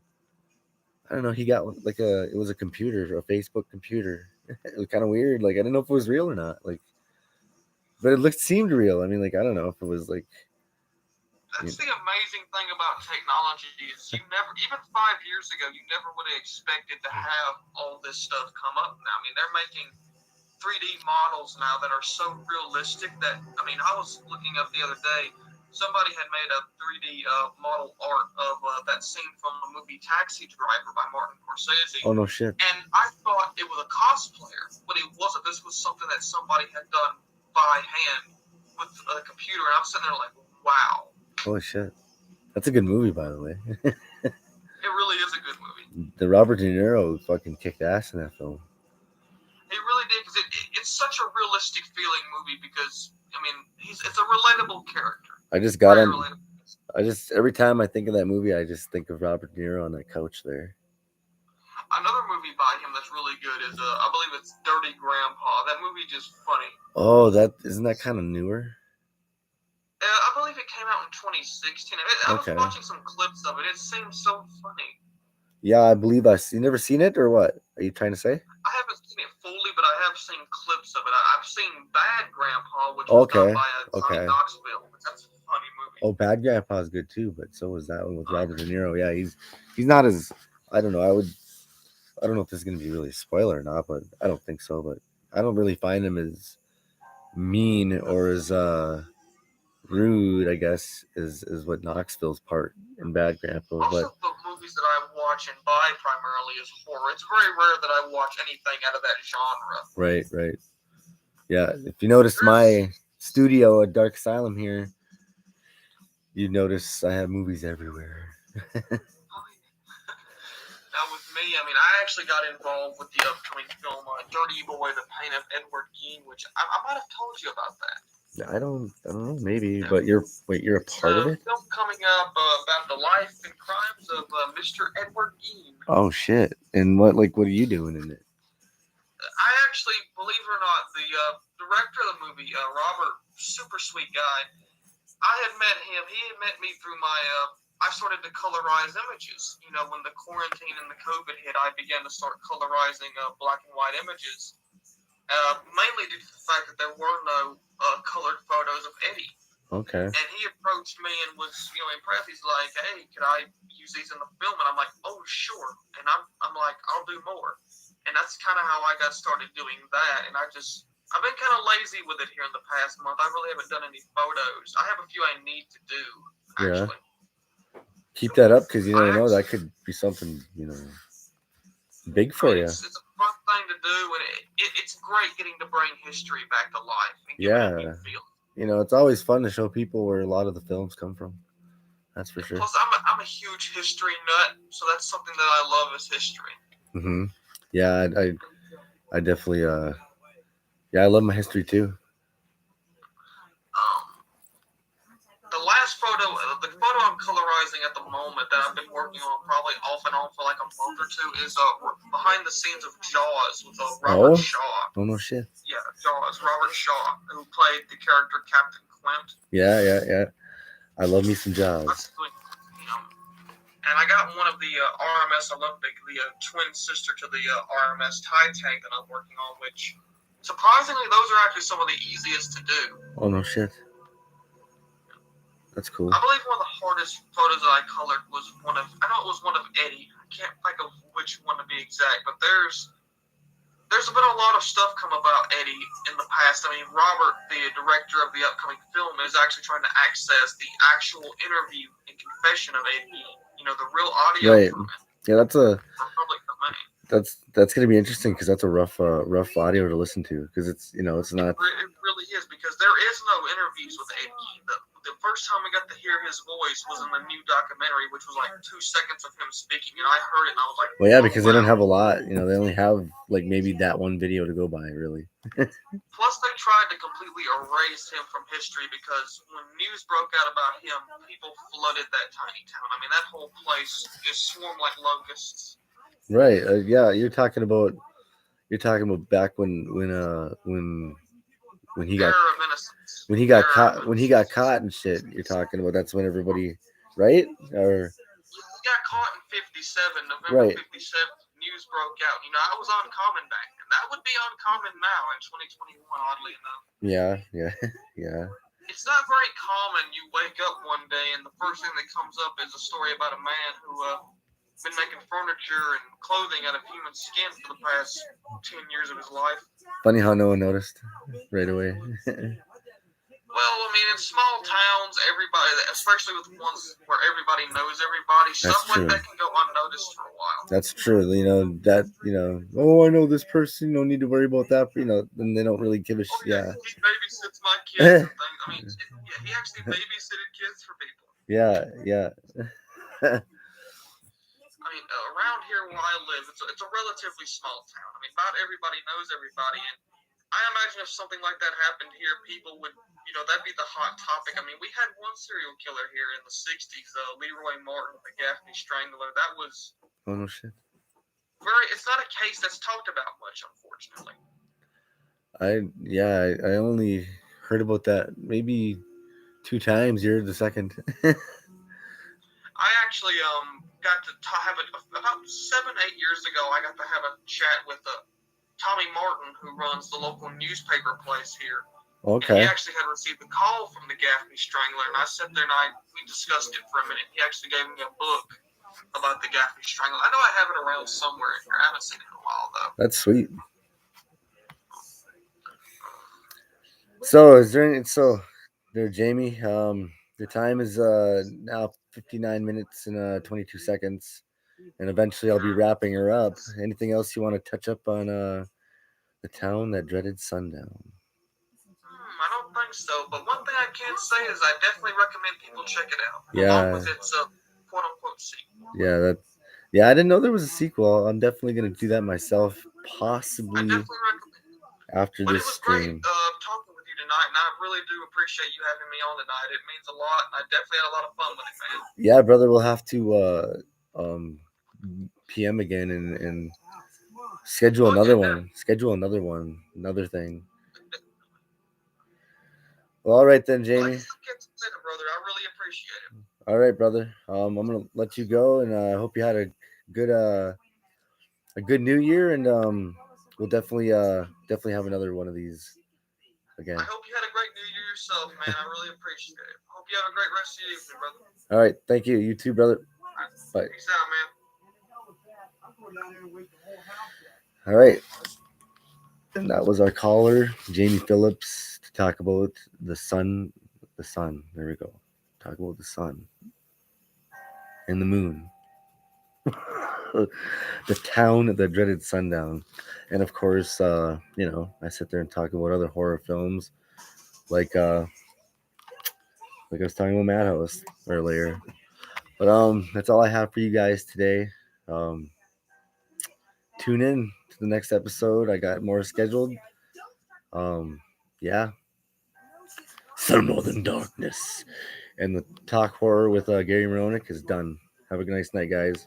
don't know, he got like it was a computer, a Facebook computer. It was kind of weird. Like I didn't know if it was real or not. Like, but it seemed real. I mean, like I don't know if it was like. That's the amazing thing about technology is you never, even 5 years ago, you never would have expected to have all this stuff come up now. I mean, they're making 3D models now that are so realistic that, I mean, I was looking up the other day, somebody had made a 3D model art of that scene from the movie Taxi Driver by Martin Scorsese. Oh, no shit. And I thought it was a cosplayer, but it wasn't. This was something that somebody had done by hand with a computer. And I'm sitting there like, wow. Holy shit. That's a good movie, by the way. It really is a good movie. The Robert De Niro fucking kicked ass in that film. He really did, because it's such a realistic feeling movie because, I mean, it's a relatable character. Every time I think of that movie, I just think of Robert De Niro on that couch there. Another movie by him that's really good is, I believe it's Dirty Grandpa. That movie is just funny. Oh, isn't that kind of newer? I believe it came out in 2016. I was watching some clips of it. It seems so funny. Yeah, I believe you never seen it, or what? Are you trying to say? I haven't seen it fully, but I have seen clips of it. I've seen Bad Grandpa, which was done by Tommy Knoxville. That's a funny movie. Oh, Bad Grandpa is good too, but so was that one with Robert De Niro. Yeah, he's not as, I don't know. I don't know if this is gonna be really a spoiler or not, but I don't think so. But I don't really find him as mean or as rude, I guess, is what Knoxville's part in Bad Grandpa. Also, the movies that I watch and buy primarily is horror. It's very rare that I watch anything out of that genre. Right. Yeah, if you notice my studio at Dark Asylum here, you notice I have movies everywhere. Now with me, I mean, I actually got involved with the upcoming film Dirty Boy, The Pain of Edward Gein, which I might have told you about that. I don't know, maybe, Yeah. but you're a It's part of a it. film coming up about the life and crimes of Mr. Edward Gein. Oh shit! And what are you doing in it? I actually, believe it or not, the director of the movie, Robert, super sweet guy. I had met him. He had met me through my. I started to colorize images. You know, when the quarantine and the COVID hit, I began to start colorizing black and white images. Mainly due to the fact that there were no colored photos of Eddie. Okay. And he approached me and was, impressed. He's like, "Hey, could I use these in the film?" And I'm like, "Oh, sure." And I'm like, "I'll do more." And that's kind of how I got started doing that. And I've been kind of lazy with it here in the past month. I really haven't done any photos. I have a few I need to do, actually. Yeah. Keep that up because you never know, that actually- could be something big for you. It's a fun thing to do, and it's great getting to bring history back to life and give it a new feel. It's always fun to show people where a lot of the films come from. That's for sure. Plus, I'm a huge history nut, so that's something that I love is history. Mm-hmm. Yeah, I definitely I love my history too. The last photo, the photo I'm colorizing at the moment that I've been working on probably off and on for like a month or two is behind the scenes of Jaws with Robert Shaw. Oh no shit. Yeah, Jaws, Robert Shaw, who played the character Captain Quint. Yeah. I love me some Jaws. And I got one of the RMS Olympic, the twin sister to the RMS Tide tank that I'm working on, which surprisingly those are actually some of the easiest to do. Oh no shit. That's cool. I believe one of the hardest photos that I colored was one of Eddie. I can't think of which one to be exact, but there's been a lot of stuff come about Eddie in the past. I mean, Robert, the director of the upcoming film, is actually trying to access the actual interview and confession of Eddie. The real audio from it. Yeah, that's for public domain. That's gonna be interesting because that's a rough audio to listen to because it's it's not. It really is because there is no interviews with Eddie. The first time we got to hear his voice was in the new documentary, which was like 2 seconds of him speaking, and I heard it and I was like, well, yeah, because they don't have a lot. They only have like maybe that one video to go by, really. Plus, they tried to completely erase him from history because when news broke out about him, people flooded that tiny town. I mean, that whole place is swarmed like locusts. Right. Yeah, you're talking about back when he got caught and shit. You're talking about that's when everybody, right? Or he got caught in 57, November 57. News broke out. I was uncommon back then. That would be uncommon now in 2021, oddly enough. Yeah. It's not very common. You wake up one day and the first thing that comes up is a story about a man who been making furniture and clothing out of human skin for the past 10 years of his life. Funny how no one noticed right away. Well, I mean, in small towns, everybody, especially with ones where everybody knows everybody, stuff like that can go unnoticed for a while. That's true. Oh, I know this person. No need to worry about that. Then they don't really give a shit. Yeah. He babysits my kids and things. I mean, he actually babysitted kids for people. Yeah. I mean, around here where I live, it's a relatively small town. I mean, about everybody knows everybody, and I imagine if something like that happened here, people would, that'd be the hot topic. I mean, we had one serial killer here in the 60s, Leroy Martin, the Gaffney Strangler. That was... Oh, no shit. It's not a case that's talked about much, unfortunately. I only heard about that maybe 2 times. You're the second. I actually got to have it about 7-8 years ago. I got to have a chat with Tommy Martin, who runs the local newspaper place here. Okay. And he actually had received a call from the Gaffney Strangler, and I sat there and we discussed it for a minute. He actually gave me a book about the Gaffney Strangler. I know I have it around somewhere in here. I haven't seen it in a while, though. That's sweet. So, Jamie, the time is now 59 minutes and 22 seconds, and eventually I'll be wrapping her up. Anything else you want to touch up on the town that dreaded sundown? so. But one thing I can say is I definitely recommend people check it out, Yeah. along with its quote unquote sequel. Yeah, I didn't know there was a sequel. I'm definitely gonna do that myself, I possibly definitely recommend it. after But this it was great stream. talking with you tonight, and I really do appreciate you having me on tonight. It means a lot, and I definitely had a lot of fun with it, man. Yeah, brother, we'll have to PM again and schedule Oh, another yeah, one. Schedule another one, another thing. Well, all right then, Like Jamie. I said, brother, I really appreciate it. All right, brother. I'm gonna let you go, and I hope you had a good New Year, and we'll definitely have another one of these again. I hope you had a great New Year yourself, man. I really appreciate it. Hope you have a great rest of your evening, brother. All right, thank you. You too, brother. Bye. Peace out, man. All right. And that was our caller, Jamie Phillips, to talk about the sun. The sun. There we go. Talk about the sun and the moon. The town, the dreaded sundown. And of course, I sit there and talk about other horror films, like I was talking about Madhouse earlier. But that's all I have for you guys today. Tune in to the next episode. I got more scheduled. Yeah. Some Northern Darkness. And the talk horror with Gary Moronic is done. Have a nice night, guys.